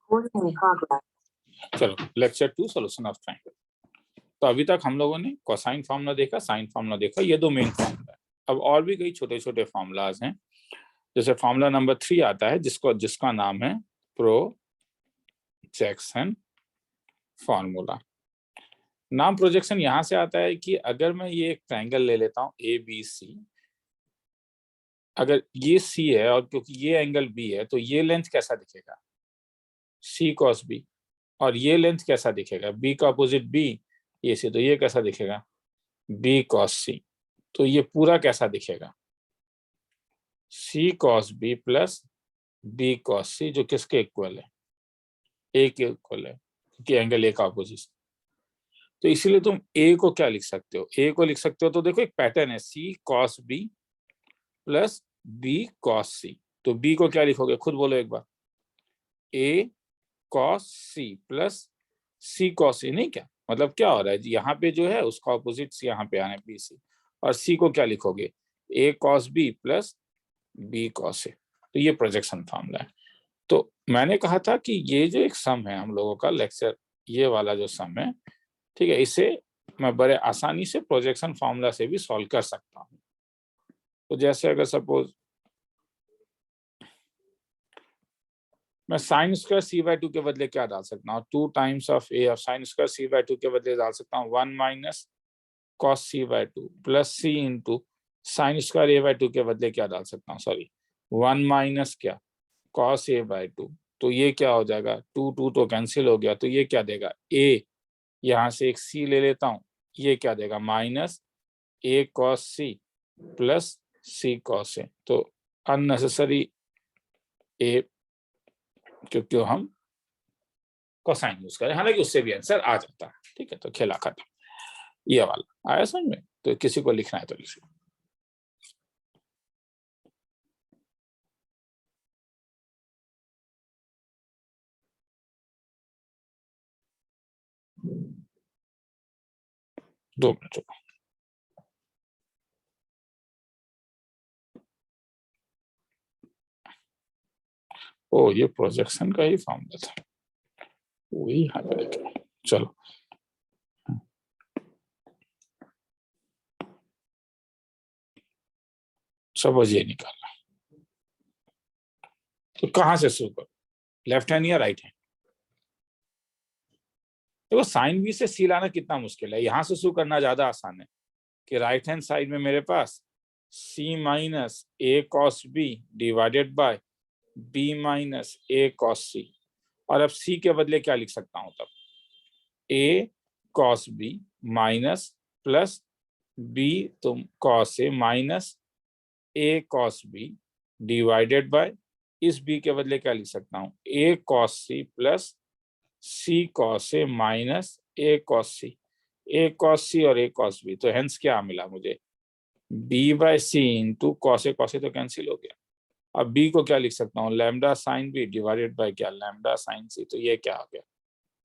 चलो lecture 2 solution of triangle. तो अभी तक हम लोगों ने कोसाइन फार्मूला देखा, साइन फार्मूला देखा, ये दो मेन फार्मूला है। अब और भी कई छोटे छोटे फार्मूलाज हैं, जैसे फार्मूला नंबर 3 आता है जिसका नाम है प्रोजेक्शन फार्मूला। नाम प्रोजेक्शन यहां से आता है कि अगर मैं ये एक ट्रायंगल ले लेता हूं ए बी सी, अगर ये सी है और क्योंकि ये एंगल बी है तो ये लेंथ कैसा दिखेगा, सी कॉस बी, और ये लेंथ कैसा दिखेगा, बी का अपोजिट बी ये सी, तो ये कैसा दिखेगा, बी कॉस सी। तो ये पूरा कैसा दिखेगा, C cos B plus B cos C, जो किसके इक्वल है, ए के इक्वल है, क्योंकि एंगल ए का अपोजिट। तो इसीलिए तुम ए को क्या लिख सकते हो, ए को लिख सकते हो, तो देखो एक पैटर्न है, C cos B plus B cos C. तो बी को क्या लिखोगे, खुद बोलो एक बार, A cos C plus C cos C. नहीं, क्या मतलब क्या हो रहा है, यहाँ पे जो है उसका ऑपोजिट यहाँ पे आना है बी सी, और सी को क्या लिखोगे, A cos B plus B cos A. तो ये प्रोजेक्शन फार्मूला है। तो मैंने कहा था कि ये जो एक सम है हम लोगों का लेक्चर, ये वाला जो सम है, ठीक है, इसे मैं बड़े आसानी से प्रोजेक्शन फार्मूला से भी सॉल्व कर सकता हूँ। तो जैसे अगर सपोज मैं साइन स्क्वायर सी बाई 2 के बदले क्या डाल सकता हूँ, 2 times of A of sine square C by 2 के बदले डाल सकता हूँ 1 minus cos C by 2 plus C into sine square A by 2 के बदले क्या डाल सकता हूँ, सॉरी 1 माइनस क्या कॉस ए बाई 2। तो ये क्या हो जाएगा, 2 2 तो कैंसिल हो गया, तो ये क्या देगा, ए, यहाँ से एक सी ले लेता हूँ, ये क्या देगा minus A cos C plus C cos A. तो अननेसेसरी ए, क्योंकि हम कोसाइन यूज करें, हालांकि उससे भी आंसर आ जाता है। ठीक है, तो खेला खत्म। ये वाला आया समझ में, तो किसी को लिखना है तो लिखिए। दो मिनट। ओ, ये प्रोजेक्शन का ही फॉर्मूला था, वही यहाँ पे लिखा। चलो सपोज ये निकालना, तो कहां से शुरू करो, लेफ्ट हैंड या राइट हैंड। देखो साइन बी से सी लाना कितना मुश्किल है, यहां से शुरू करना ज्यादा आसान है कि राइट हैंड साइड में मेरे पास C minus A cos B divided by B minus A cos C, और अब सी के बदले क्या लिख सकता हूं तब, A cos B minus plus B तो cos A minus A cos B divided by, इस बी के बदले क्या लिख सकता हूं, A cos C plus C cos A minus A cos C, A cos C और ए कॉस बी। तो हेंस क्या मिला मुझे, B by C into cos A तो कैंसिल हो गया। अब बी को क्या लिख सकता हूँ, lambda sine B divided by क्या, लैम्डा साइन सी। तो ये क्या हो गया,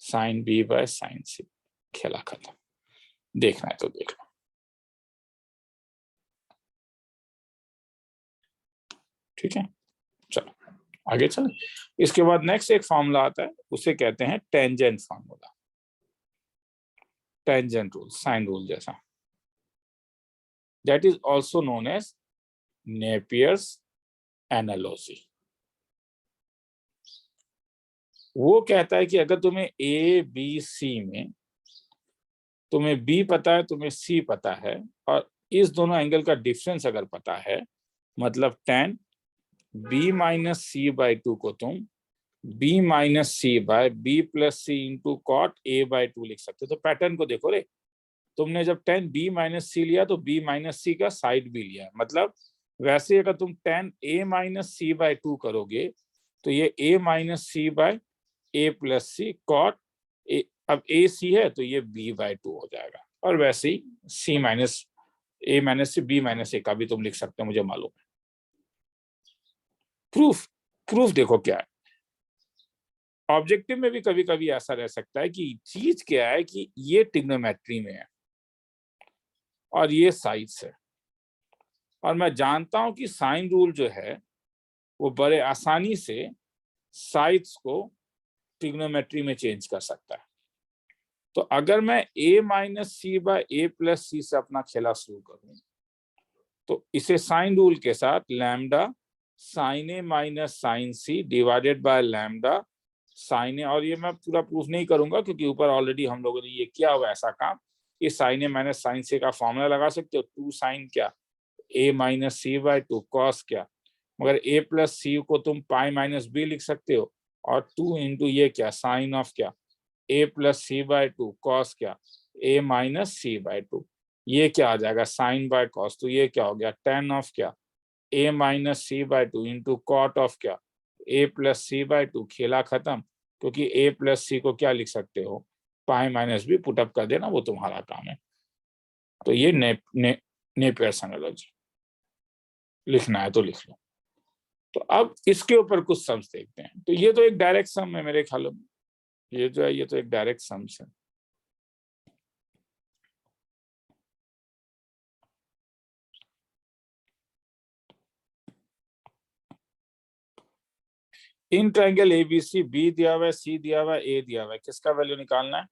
sine B by sine C. खेला खत्म। देखना है तो देख लो। ठीक है, चलो आगे चलें। इसके बाद नेक्स्ट एक फॉर्मूला आता है, उसे कहते हैं tangent formula, tangent rule, sine rule जैसा। That is also known as Napier's analogy. वो कहता है कि अगर तुम्हें ए बी सी में, तुम्हें बी पता है, तुम्हें सी पता है, और इस दोनों एंगल का डिफरेंस अगर पता है, मतलब tan B minus C by 2 को तुम B minus C by B plus C into cot A by 2 लिख सकते हो। तो पैटर्न को देखो रे, तुमने जब tan बी माइनस सी लिया तो बी माइनस सी का साइड भी लिया, मतलब वैसे अगर तुम tan A minus C by 2 करोगे तो ये A minus C by A plus C cot A, अब ए सी है तो ये बी बाई 2 हो जाएगा, और वैसे ही सी माइनस ए माइनस सी बी माइनस ए का भी तुम लिख सकते हो, मुझे मालूम है। प्रूफ, प्रूफ देखो क्या है, ऑब्जेक्टिव में भी कभी कभी ऐसा रह सकता है कि चीज क्या है कि ये ट्रिग्नोमेट्री में है और ये साइड्स है, और मैं जानता हूं कि साइन रूल जो है वो बड़े आसानी से साइड्स को ट्रिग्नोमेट्री में चेंज कर सकता है। तो अगर मैं a minus C by A plus C से अपना खेला शुरू करूं तो इसे साइन रूल के साथ lambda sine A minus sine C divided by lambda sine A, और ये मैं पूरा प्रूफ नहीं करूंगा क्योंकि ऊपर ऑलरेडी हम लोगों ने ये किया हुआ ऐसा काम। ये sine A minus sine C का फॉर्मूला लगा सकते हो, 2 साइन क्या a minus C by 2 cos क्या, मगर a प्लस सी को तुम पाई माइनस बी लिख सकते हो, और 2 इंटू ये क्या साइन ऑफ क्या a plus C by 2 cos क्या a माइनस सी बाय 2, ये क्या आ जाएगा साइन बाय कॉस, तो ये क्या हो गया टेन ऑफ क्या a minus C by 2 into cot of क्या a प्लस सी बाय 2। खेला खत्म, क्योंकि a प्लस सी को क्या लिख सकते हो पाई माइनस बी, पुटअप कर देना, वो तुम्हारा काम है। तो ये नेपियर्स एनालॉजी लिखना है तो लिख लो। तो अब इसके ऊपर कुछ सम्स देखते हैं। तो ये तो एक डायरेक्ट सम है मेरे ख्याल में, ये जो है ये तो एक डायरेक्ट सम्स है। इन ट्रायंगल एबीसी बी दिया हुआ है, सी दिया हुआ है, ए दिया हुआ है, किसका वैल्यू निकालना है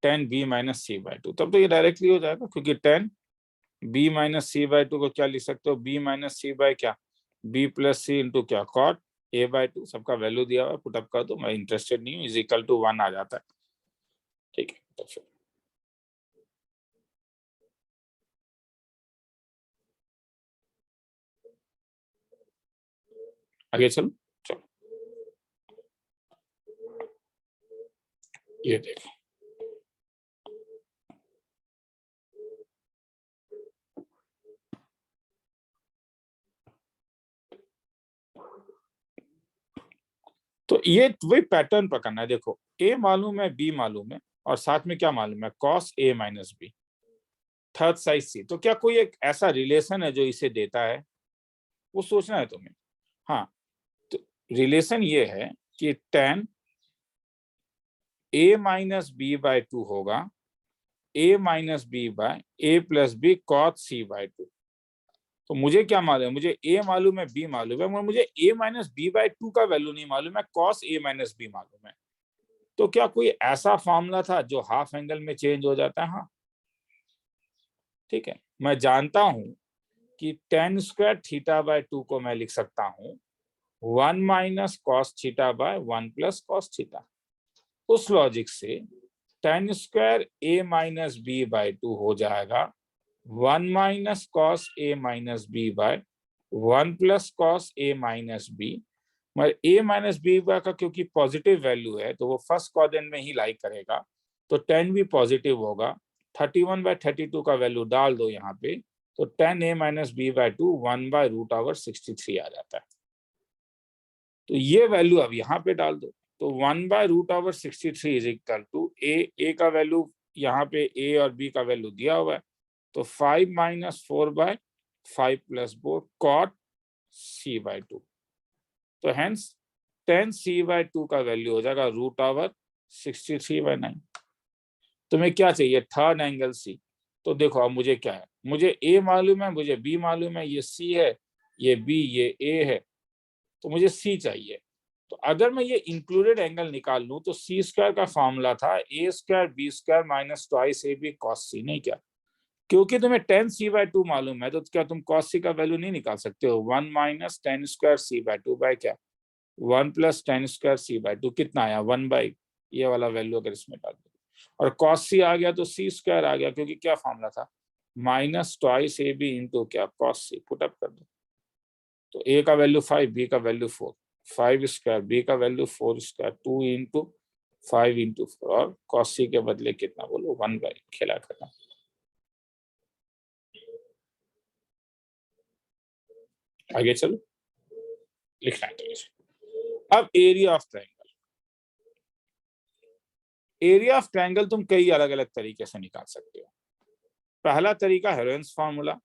10b माइनस सी बाय 2। तब तो ये डायरेक्टली हो जाएगा, क्योंकि 10b माइनस सी बाय 2 को क्या लिख सकते हो b माइनस सी बाय क्या b प्लस सी इंटू क्या कॉट a बाय 2, सबका वैल्यू दिया हुआ है, पुटअप कर दो, मैं इंटरेस्टेड नहीं हूँ, इज इक्वल टू 1 आ जाता है। ठीक है, तो फिर आगे चलो। चलो ये देखो, तो ये वही पैटर्न पकड़ना है। देखो a मालूम है, b मालूम है, और साथ में क्या मालूम है cos a minus B, third side C. तो क्या कोई एक ऐसा रिलेशन है जो इसे देता है, वो सोचना है तुम्हें। हाँ, तो रिलेशन ये है कि tan a minus B by 2 होगा a minus B by A plus B cos C by 2। तो मुझे क्या मालूम है, मुझे a मालूम है, b मालूम है, मगर मुझे a माइनस बी बाय 2 का वैल्यू नहीं मालूम है, cos a माइनस बी मालूम है। तो क्या कोई ऐसा फॉर्मूला था जो हाफ एंगल में चेंज हो जाता है? हाँ, ठीक है, मैं जानता हूं कि tan स्क्वायर थीटा बाय 2 को मैं लिख सकता हूं 1 minus cos theta by 1 plus cos theta. उस लॉजिक से tan square a minus B by 2 हो जाएगा 1 minus cos a minus B by 1 plus cos a minus B. मगर a माइनस बी का क्योंकि पॉजिटिव वैल्यू है तो वो फर्स्ट क्वाड्रेंट में ही लाई करेगा, तो tan भी पॉजिटिव होगा। 31 बाय 32 का वैल्यू डाल दो यहाँ पे, तो tan a minus B by 2 1 by root over 63 आ जाता है। तो ये वैल्यू अब यहाँ पे डाल दो, तो 1 by root over 63 is equal to A का वैल्यू यहाँ पे a और b का वैल्यू दिया हुआ है, तो 5 minus 4 by 5 plus 4 cot c by 2। तो हेंस tan c बाय 2 का वैल्यू हो जाएगा रूट ओवर 63 बाय 9। तुम्हें क्या चाहिए थर्ड एंगल c। तो देखो अब मुझे क्या है, मुझे a मालूम है, मुझे b मालूम है, ये c है, ये b, ये a है, तो मुझे c चाहिए। तो अगर मैं ये इंक्लूडेड एंगल निकाल लूं तो सी स्क्वायर का फॉर्मूला था A square B square minus twice A B cos C. नहीं क्या, क्योंकि तुम्हें tan c बाय 2 मालूम है तो क्या तुम cos c का वैल्यू नहीं निकाल सकते हो? 1 minus tan square c by 2 by क्या 1 plus tan square c by 2, कितना आया 1 बाई ये वाला वैल्यू अगर इसमें डाल दो, और cos c आ गया तो c स्क्वायर आ गया, क्योंकि क्या फॉर्मूला था minus twice A B into क्या cos c, पुटअप कर दो। तो a का वैल्यू 5, b का वैल्यू 4, 5 स्क्वायर, b का वैल्यू 4 स्क्वायर, 2 इंटू 5 इंटू 4, और cos c के बदले कितना बोलो 1 बाई, खेला खत्म। आगे चलो, लिखना है तो अब area of triangle. Area of triangle तुम कई अलग अलग तरीके से निकाल सकते हो। पहला तरीका Heron's formula,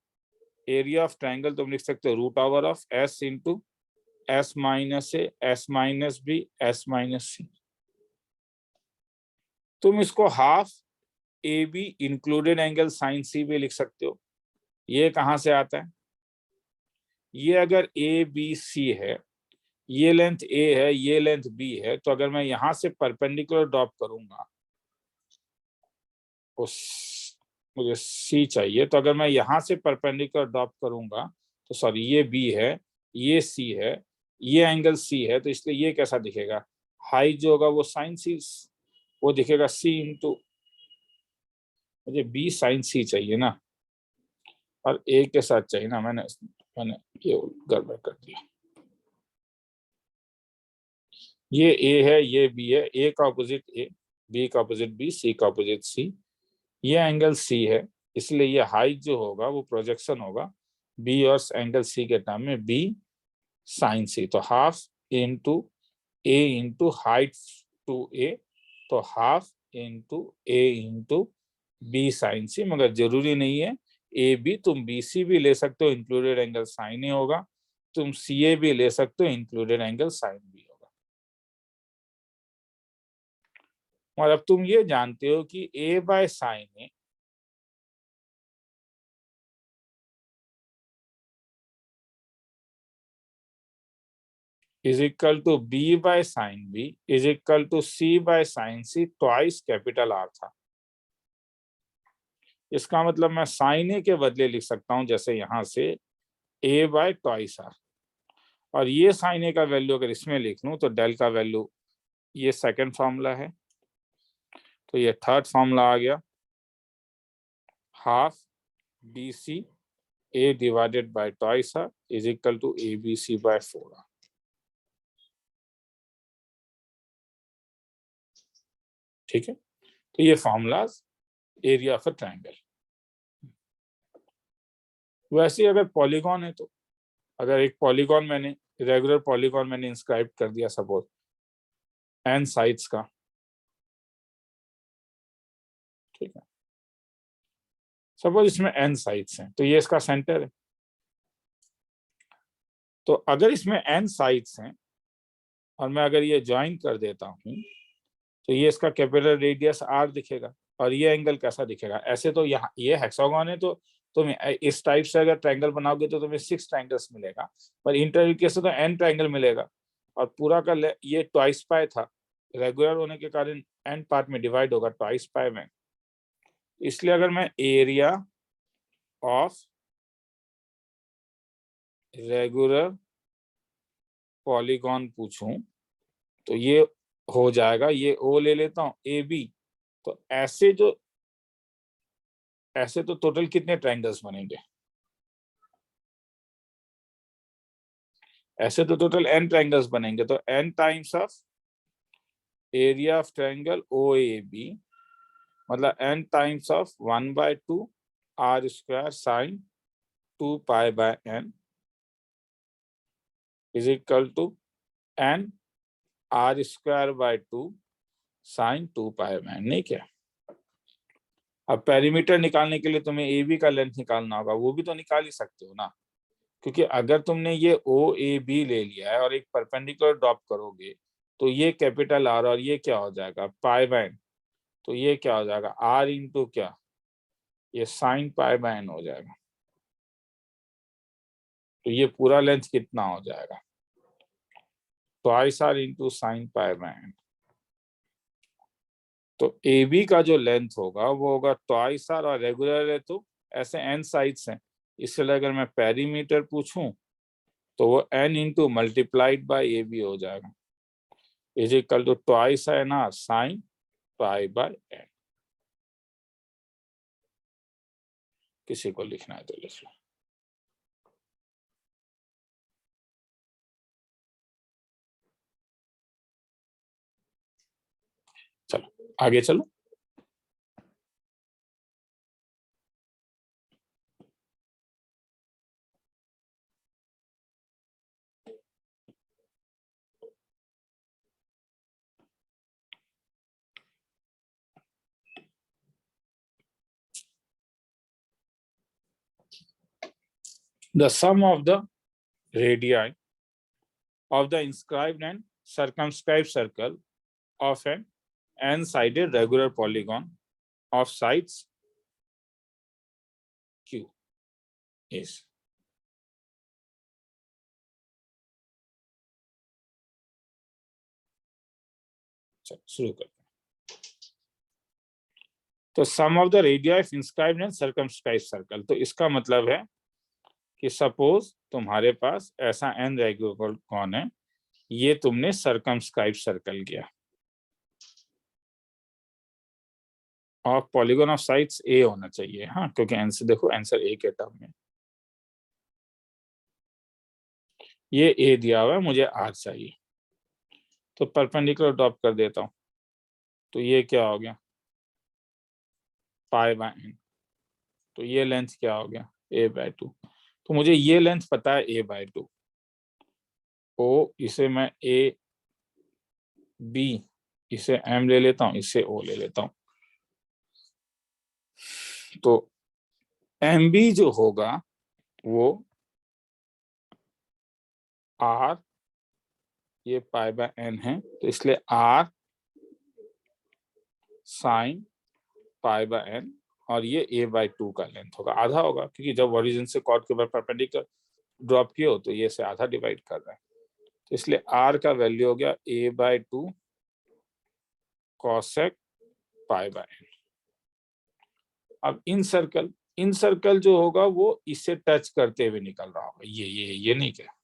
area of triangle तुम लिख सकते हो root over of S into S minus A S minus B S minus C. तुम इसको half A B included angle sine C भी लिख सकते हो। ये कहां से आता है, ये अगर ए बी सी है ये लेंथ ए है, ये लेंथ बी है, तो अगर मैं यहां से परपेंडिकुलर ड्रॉप करूंगा, उस मुझे सी चाहिए, तो अगर मैं यहां से परपेंडिकुलर ड्रॉप करूंगा तो सॉरी ये बी है, ये सी है, ये एंगल सी है, तो इसलिए ये कैसा दिखेगा, हाइट जो होगा वो साइन सी, वो दिखेगा सी इंटू, मुझे बी साइन सी चाहिए ना, और ए के साथ चाहिए ना, मैंने मैंने ये गड़बड़ कर दिया। ये ए है, ये बी है, ए का ऑपोजिट ए, बी का ऑपोजिट बी, सी का ऑपोजिट सी, ये एंगल सी है, इसलिए ये हाइट जो होगा वो प्रोजेक्शन होगा बी और एंगल सी के टर्म में, बी साइन सी, तो half into A into height to A, तो half into A into B sine C, मगर जरूरी नहीं है ए बी, तुम बी सी भी ले सकते हो, इंक्लूडेड एंगल साइन ही होगा, तुम सी ए भी ले सकते हो, इंक्लूडेड एंगल साइन भी होगा। और अब तुम ये जानते हो कि A by sine A is equal to b by sin b is equal to c by sin c twice capital R था। इसका मतलब मैं साइन ए के बदले लिख सकता हूं जैसे यहां से a बाय ट्वाइस आर, और ये साइन ए का वैल्यू अगर इसमें लिख लूं तो डेल का वैल्यू, ये सेकंड फॉर्मूला है, तो ये थर्ड फॉर्मूला आ गया, half B C A divided by twice R is equal to A B C by 4 R. ठीक है, तो ये formulas area of a triangle. वैसे अगर पॉलीगॉन है तो, अगर एक पॉलीगॉन मैंने, रेगुलर पॉलीगॉन मैंने इंस्क्राइब कर दिया सपोज एन साइड्स का, ठीक है, सपोज इसमें एन साइड्स हैं, तो ये इसका सेंटर है, तो अगर इसमें एन साइड्स हैं और मैं अगर ये ज्वाइन कर देता हूं तो ये इसका कैपिटल रेडियस आर दिखेगा, और ये एंगल कैसा दिखेगा, ऐसे तो यहाँ ये हेक्सागोन है, तो तुम इस टाइप से अगर ट्रायंगल बनाओगे तो तुम्हें 6 ट्रायंगल्स मिलेगा, पर इंटरव्यू से तो एन ट्रायंगल मिलेगा, और पूरा का ये ट्वाइस पाई था, रेगुलर होने के कारण एन पार्ट में डिवाइड होगा ट्वाइस पाई में, इसलिए अगर मैं एरिया ऑफ रेगुलर पॉलीगॉन पूछूं तो ये हो जाएगा, ये ओ ले लेता हूं ए बी, तो ऐसे तो टोटल कितने ट्रायंगल्स बनेंगे, ऐसे तो टोटल एन ट्रायंगल्स बनेंगे, तो N times of area of triangle O A B, मतलब N times of 1/2 R square sine 2 pi by N is equal to N R square by 2 sine 2 pi by N, नहीं क्या। अब perimeter निकालने के लिए तुम्हें ए बी का length निकालना होगा, वो भी तो निकाल ही सकते हो ना, क्योंकि अगर तुमने ये ओ ए बी ले लिया है और एक परपेंडिकुलर ड्रॉप करोगे तो ये कैपिटल आर, और ये क्या हो जाएगा पाई बाय एन, तो ये क्या हो जाएगा आर इंटू क्या, ये साइन पाई बाय एन हो जाएगा, तो ये पूरा लेंथ कितना हो जाएगा twice R into sine pi by N, तो ए बी का जो लेंथ होगा वो होगा ट्वाइस आर, और रेगुलर है तो ऐसे एन साइड्स हैं, इसलिए अगर मैं पेरीमीटर पूछूं तो वो N into multiplied by A B हो जाएगा, is equal to twice N R sine pi by N. किसी को लिखना है तो लिख लो। चलो आगे चलो। The sum of the radii of the inscribed and circumscribed circle of an n-sided regular polygon of sides q is, चलो शुरू करते हैं। तो sum of the radius of inscribed and circumscribed circle, तो इसका मतलब है कि सपोज तुम्हारे पास ऐसा n रेडियो कौन है, ये तुमने सर्कमस्क्राइब सर्कल किया और पॉलीगॉन ऑफ साइड्स a होना चाहिए, हाँ, क्योंकि आंसर देखो आंसर a के टर्म में ये a दिया हुआ है, मुझे r चाहिए, तो परपेंडिकुलर ड्रॉप कर देता हूं, तो ये क्या हो गया पाई बाय n, तो ये लेंथ क्या हो गया a/2, तो मुझे ये लेंथ पता है a/2, o इसे मैं a b इसे m ले लेता हूं, इसे o ले लेता हूं, तो mb जो होगा वो r, ये पाई बाय n है, तो इसलिए r sign pi by n, और ये a/2 का लेंथ होगा, आधा होगा, क्योंकि जब ओरिजिन से कॉर्ड के ऊपर परपेंडिकुलर ड्रॉप किए हो तो ये से आधा डिवाइड कर रहा है, तो इसलिए r का वैल्यू हो गया a/2 cosec pi by n। अब इन सर्कल जो होगा वो इससे टच करते हुए निकल रहा होगा, ये नहीं क्या,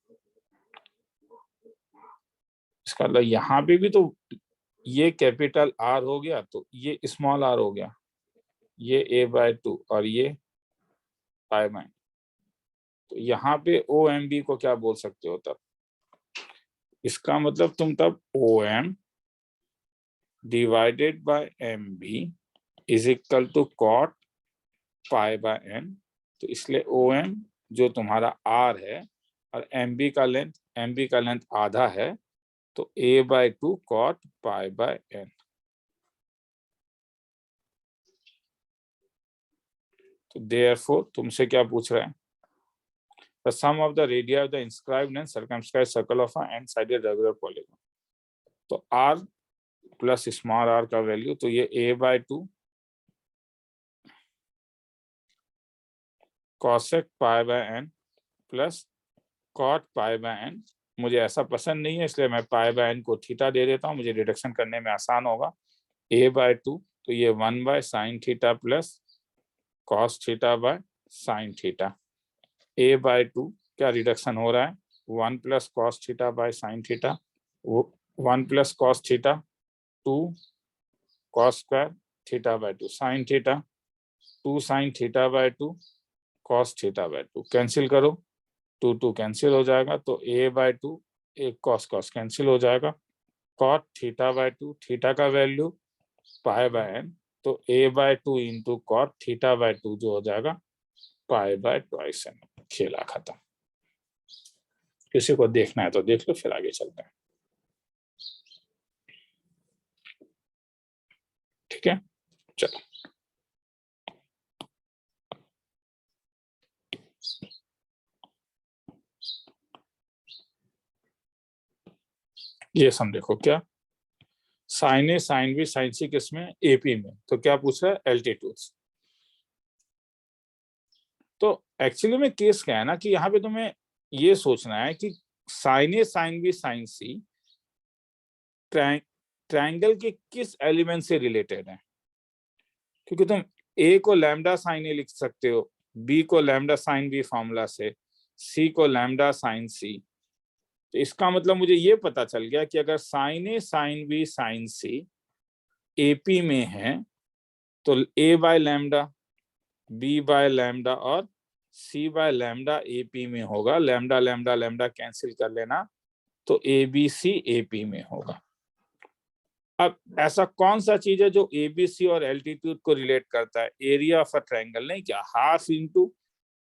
इसका मतलब यहाँ पे भी तो ये कैपिटल R हो गया, तो ये स्मॉल r हो गया, ये a/2 और ये पाई बाय, तो यहाँ पे OMB को क्या बोल सकते हो तब, इसका मतलब तुम तब OM divided by MB is equal to cot pi by n, तो इसलिए OM जो तुम्हारा R है और MB का लेंथ आधा है, तो a/2 cot pi by n। तो देयरफॉर तुमसे क्या पूछ रहा है, the sum of the radii of the inscribed and circumscribed circle of an n-sided regular polygon, तो r प्लस स्मॉल r का वैल्यू, तो ये a/2 cosec pi by n plus cot pi by n, मुझे ऐसा पसंद नहीं है इसलिए मैं पाई बाय n को थीटा दे देता हूँ, मुझे रिडक्शन करने में आसान होगा, a/2, तो ये 1 by sine theta plus cos theta by sine theta, a/2 क्या रिडक्शन हो रहा है 1 plus cos theta by sine theta, 1 plus cos theta 2 cos square theta by 2 sine theta, 2 sine theta by 2 cos theta bye 2, cancel करो 2 cancel हो जाएगा, तो a/2 एक cos cancel हो जाएगा, कॉट थीटा बाय 2, थीटा का वैल्यू पाई बाय n, तो a/2 into cot theta by 2 जो हो जाएगा पाई बाय ट्वाइस n, खेला खत्म। किसी को देखना है तो देख लो, फिर आगे चलते हैं, ठीक है, चलो ये सम देखो, क्या sign A sine B sine सी किसमें एपी में, तो क्या पूछ रहा है एल्टीट्यूड्स, तो एक्चुअली में केस क्या है ना कि यहाँ पे तुम्हें ये सोचना है कि sine A sine B sine C triangle के किस एलिमेंट से रिलेटेड है, क्योंकि तुम ए को लैम्डा साइन ए लिख सकते हो, बी को लैम्डा साइन बी फॉर्मूला से, सी को लैम्डा साइन सी, तो इसका मतलब मुझे ये पता चल गया कि अगर sine A sine B sine C AP में है तो A by lambda, B by lambda और सी बाय लैम्डा एपी में होगा, लैम्डा लैम्डा लैम्डा कैंसिल कर लेना, तो ए बी सी एपी में होगा। अब ऐसा कौन सा चीज है जो एबीसी और एल्टीट्यूड को रिलेट करता है, एरिया ऑफ अ ट्रायंगल, नहीं क्या, half into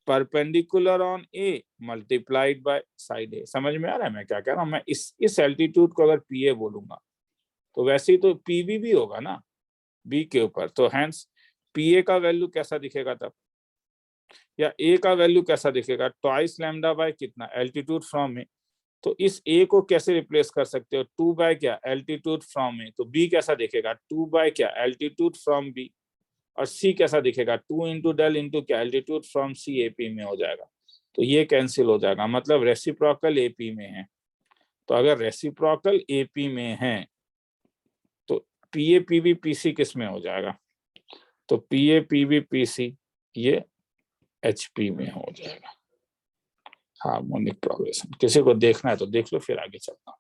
perpendicular on A multiplied by side A, समझ में आ रहा है मैं क्या कह रहा हूँ, मैं इस एल्टीट्यूड को अगर पी ए बोलूंगा तो वैसे ही तो पीबी भी होगा ना बी के ऊपर, तो हैंस पी ए का वैल्यू कैसा दिखेगा तब, या ए का वैल्यू कैसा दिखेगा, ट्वाइस लैम्डा बाय कितना एल्टीट्यूड फ्रॉम ए, तो इस ए को कैसे रिप्लेस कर सकते हो 2 बाय क्या एल्टीट्यूड फ्रॉम ए, तो बी कैसा दिखेगा 2 बाय क्या एल्टीट्यूड फ्रॉम बी, और सी कैसा दिखेगा 2 इंटू डेल इंटू क्या एल्टीट्यूड फ्रॉम सी एपी में हो जाएगा, तो ये कैंसिल हो जाएगा, मतलब रेसिप्रोकल एपी में है, तो अगर रेसिप्रोकल एपी में है तो PAPBPC किस में हो जाएगा? तो PAPBPC ये HP में हो जाएगा, हार्मोनिक प्रोग्रेशन। किसी को देखना है तो देख लो, फिर आगे चलता हूं।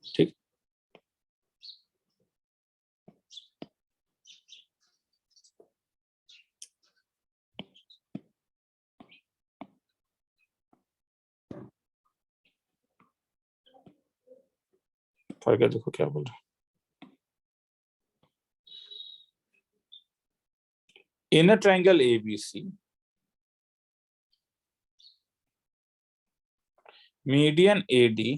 ठीक, पढ़ के देखो क्या बोल रहा है। In a triangle ABC, median AD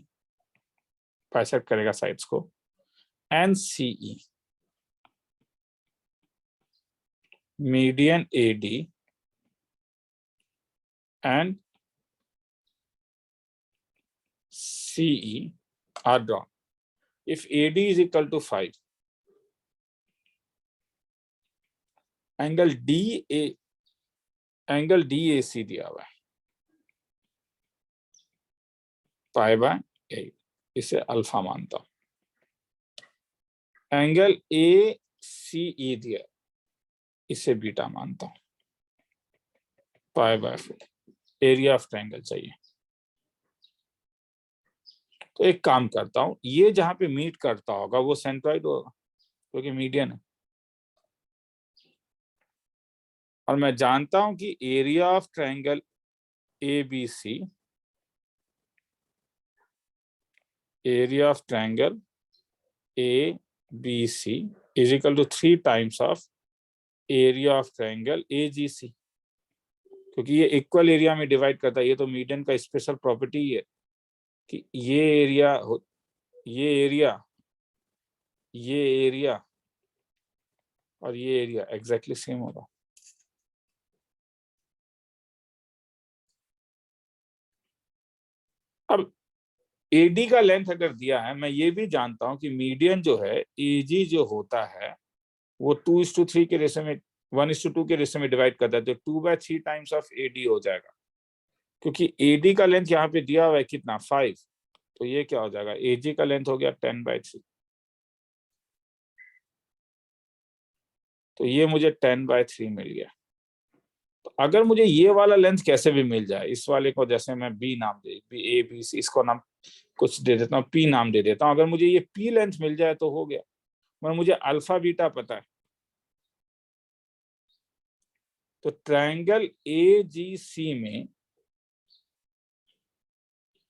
bisect करेगा साइड्स को, and CE, median AD and CE are drawn. If AD is equal to 5, angle DAC दिया हुआ है π/8, इसे अल्फा मानता हूं। एंगल ACE दिया, इसे बीटा मानता हूं, π/4। एरिया ऑफ ट्रायंगल चाहिए। तो एक काम करता हूं, ये जहां पे मीट करता होगा वो सेंट्रॉइड होगा, क्योंकि मीडियन है। और मैं जानता हूं कि area of triangle ABC, area of triangle ABC is equal to 3 times of area of triangle AGC, क्योंकि ये इक्वल एरिया में डिवाइड करता है। ये तो मीडियन का स्पेशल प्रॉपर्टी है कि ये एरिया और ये एरिया एग्जैक्टली सेम होगा। अब AD का लेंथ अगर दिया है, मैं ये भी जानता हूं कि मीडियन जो है AG जो होता है वो 2:3 के रेशो में 1:2 के रेशो में डिवाइड करता है, तो 2/3 टाइम्स ऑफ AD हो जाएगा। क्योंकि AD का लेंथ यहाँ पे दिया हुआ है कितना, 5, तो ये क्या हो जाएगा, AG का लेंथ हो गया 10/3। तो ये मुझे 10/3 मिल गया। तो अगर मुझे ये वाला लेंथ कैसे भी मिल जाए, इस वाले को जैसे मैं B नाम दे, ABC, इसको नाम कुछ दे देता हूँ, P नाम दे देता हूँ। अगर मुझे ये P लेंथ मिल जाए तो हो गया। मगर मुझे अल्फा बीटा पता है, तो ट्रायंगल AGC में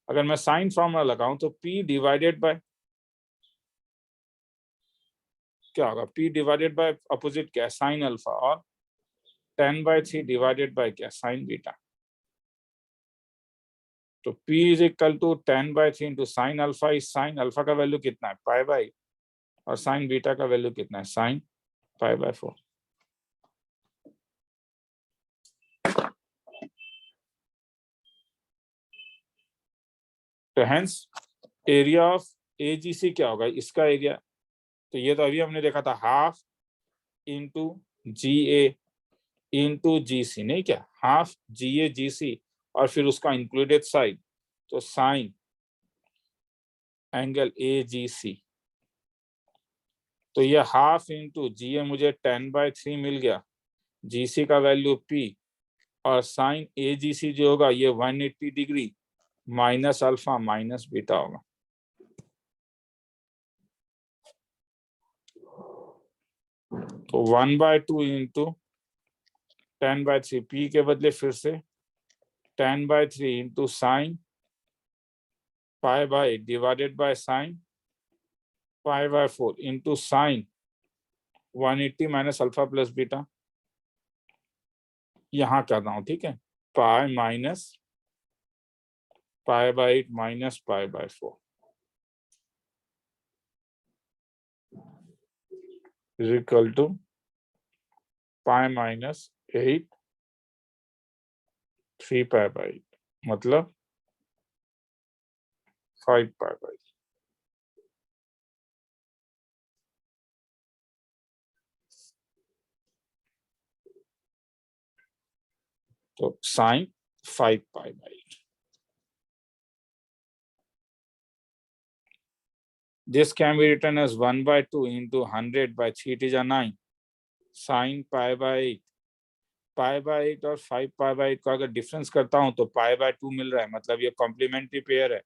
अगर मैं साइन फॉर्मूला लगाऊं तो P डिवाइडेड बाय क्या होगा, P डिवाइडेड बाय अपोजिट क्या है, साइन अल्फा, और 10/3 डिवाइडेड बाय क्या, साइन बीटा। तो P is equal to 10/3 into sine alpha. इस साइन अल्फा का वैल्यू कितना है, π/8, और साइन बीटा का वैल्यू कितना है, साइन π/4। तो हेंस एरिया ऑफ AGC क्या होगा, इसका एरिया, तो ये तो अभी हमने देखा था, half into GA into GC, नहीं क्या, हाफ GA GC और फिर उसका इंक्लूडेड साइड, तो साइन एंगल AGC। तो ये हाफ इंटू GA मुझे 10/3 मिल गया, GC का वैल्यू P, और साइन AGC जो होगा ये 180 degree minus alpha minus beta होगा। तो 1/2 इंटू 10/3, P के बदले फिर से 10/3 into sine π/8 divided by sine π/4 into sine 180 minus alpha plus beta. यहां कर रहा हूं, ठीक है, pi minus π/8 minus π/4 is equal to pi minus 8 3π/8, मतलब 5π/8। तो sine 5π/8। This can be written as 1/2 into 100 by 3 is a 9 sin pi by 8. Pi by 8 और 5 pi by 8 को अगर डिफरेंस करता हूं तो पाई बाय 2 मिल रहा है, मतलब ये कॉम्प्लीमेंट्री पेयर है,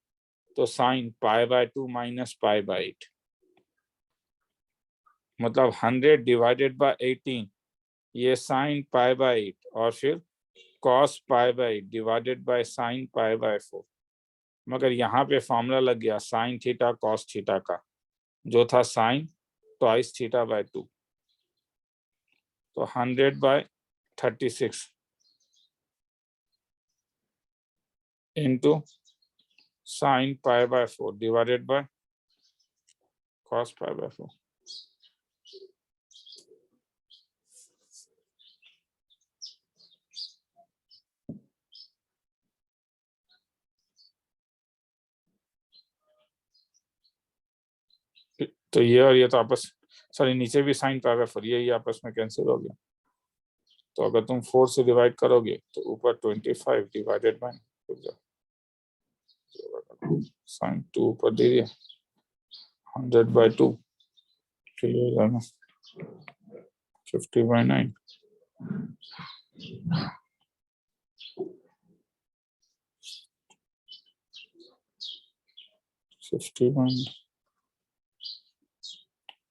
तो sign pi bye 2 minus pi by 8, मतलब 100 डिवाइडेड बाय 18, ये साइन पाई बाय 8 और फिर cos pi by 8 divided by sign pi bye 4। मगर यहाँ पे फॉर्मूला लग गया साइन थीटा कॉस थीटा का, जो था साइन ट्वाइस थीटा बाय 2, तो 100 bye 36 into sin pi by 4 divided by cos pi by 4. तो ये और ये तो आपस, सॉरी नीचे भी sin pi by 4, ये आपस में कैंसिल हो गया। तो अगर तुम 4 से डिवाइड करोगे तो ऊपर 25 डिवाइडेड बाय sin 2 ऊपर दे दिया 100 by 2, चलिए जाना 50 by 9,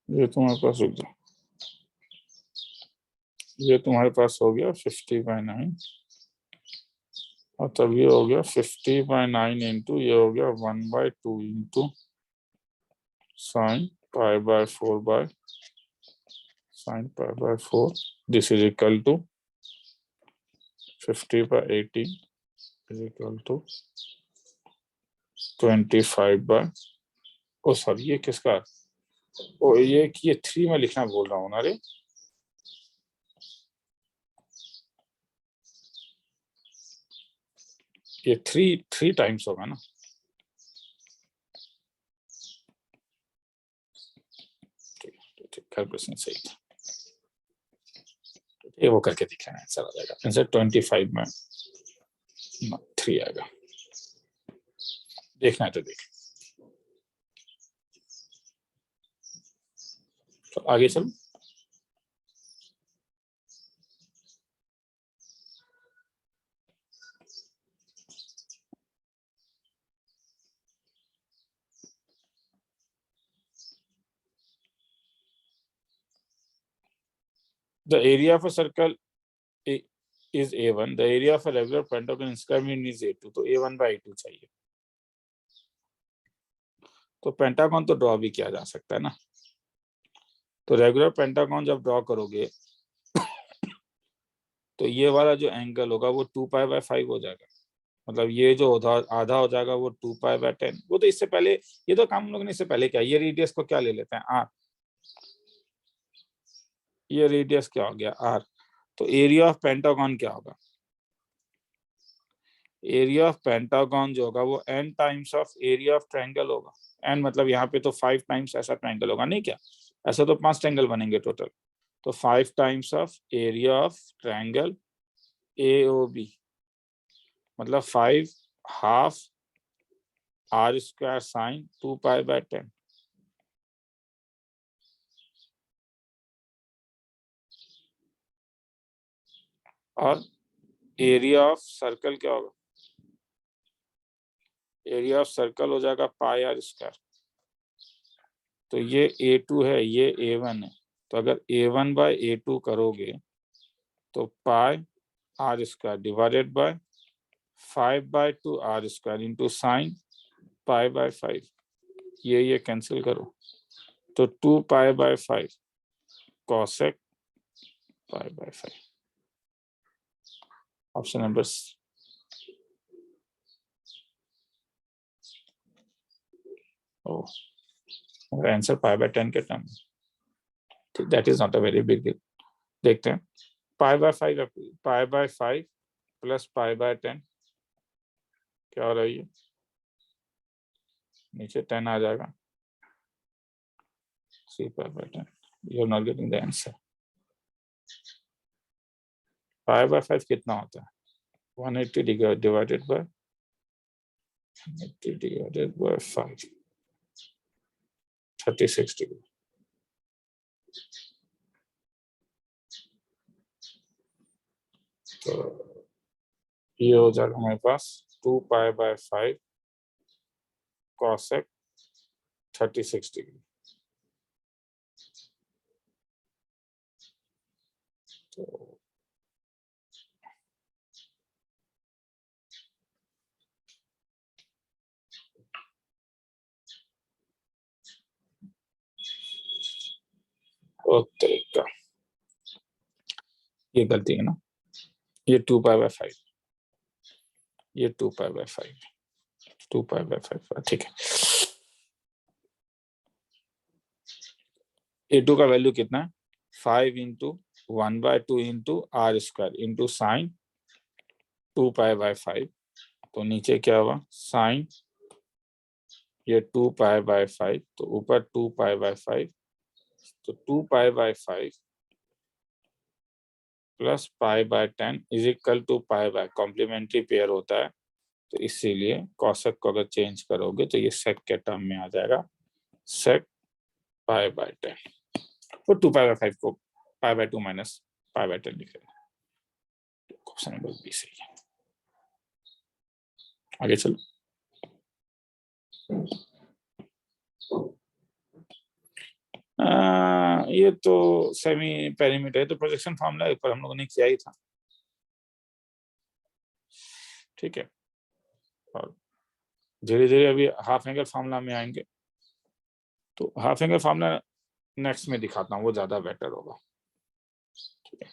ये तुम्हारे पास रुक जाओ, ये तुम्हारे पास हो गया 50 by 9, और तब ये हो गया 50 by 9 इंटू ये हो गया 1/2 into sin pi by 4 by sin pi by 4. This is equal to 50 by 18 is equal to 25 by, ओ सर ये किसका, ओ ये 3 में लिखना बोल रहा हूँ ना रे, ये 3 टाइम्स होगा ना, कैलकुलेशन सही था, ये वो करके दिखाना है, चला जाएगा आंसर 25 में 3 आएगा, देखना है तो देख। तो आगे चलो, the area of a circle is A1, the area of a regular pentagon inscribed in is A2, तो A1 by A2 चाहिए। तो पेंटागन तो ड्रॉ भी किया जा सकता है ना, तो रेगुलर पेंटागन जब ड्रॉ करोगे तो ये वाला जो एंगल होगा वो 2 पाई बाय 5 हो जाएगा, मतलब ये जो आधा हो जाएगा वो 2 पाई बाय 10। वो तो इससे पहले, ये तो काम हम लोग ने इससे पहले क्या, ये रेडियस को क्या ले लेते हैं आर, ये रेडियस क्या हो गया आर, तो एरिया ऑफ पेंटागन क्या होगा, एरिया ऑफ पेंटागन जो होगा वो n times of area of triangle होगा, n मतलब यहाँ पे तो 5 टाइम्स ऐसा ट्रायंगल होगा, नहीं क्या, ऐसा तो 5 ट्रायंगल बनेंगे टोटल, तो 5 times of area of triangle AOB, मतलब 5 half R square sine 2 pi by 10, और एरिया ऑफ सर्कल क्या होगा, एरिया ऑफ सर्कल हो जाएगा पाई आर स्क्वायर, तो ये A2 है ये A1 है, तो अगर A1 बाय A2 करोगे तो pi R square divided by 5/2 R square into sine pi by 5, ये कैंसिल करो तो 2 pi by 5 cosec pi by 5, option number answer pi by 10 के टर्म, ठीक, that is not a very big deal. देखते हैं pi by 5 plus pi by 10 क्या हो रही है, नीचे 10 आ जाएगा, 3 pi by 10, you are not getting the answer. Pi by 5 कितना होता है 180 डिवाइडेड बाय 5, 36 डिग्री। तो ये हो जाएगा हमारे पास 2π/5 cosec 36 डिग्री। तो तरीका ये गलती है ना, ये 2π/5, ये 2π/5, 2π/5, ठीक है। A2 का वैल्यू कितना है? 5 into 1/2 into R square into sine 2π/5। तो नीचे क्या हुआ? साइन ये 2π/5, तो ऊपर 2π/5, तो 2π/5 plus π/10 is equal to π/, complementary pair होता है, तो इसीलिए कॉसेक को अगर चेंज करोगे तो ये सेक के टर्म में आ जाएगा, सेक π/10। तो 2π/5 को π/2 माइनस π/10 लिखेगा। ऑप्शन नंबर बी सही है। आगे चलो। ये तो सेमी पेरीमीटर है, तो प्रोजेक्शन फॉर्मूला ऊपर हम लोगों ने किया ही था, ठीक है। और धीरे धीरे अभी हाफ एंगल फॉर्मूला में आएंगे, तो हाफ एंगल फॉर्मूला नेक्स्ट में दिखाता हूँ, वो ज्यादा बेटर होगा, ठीक है।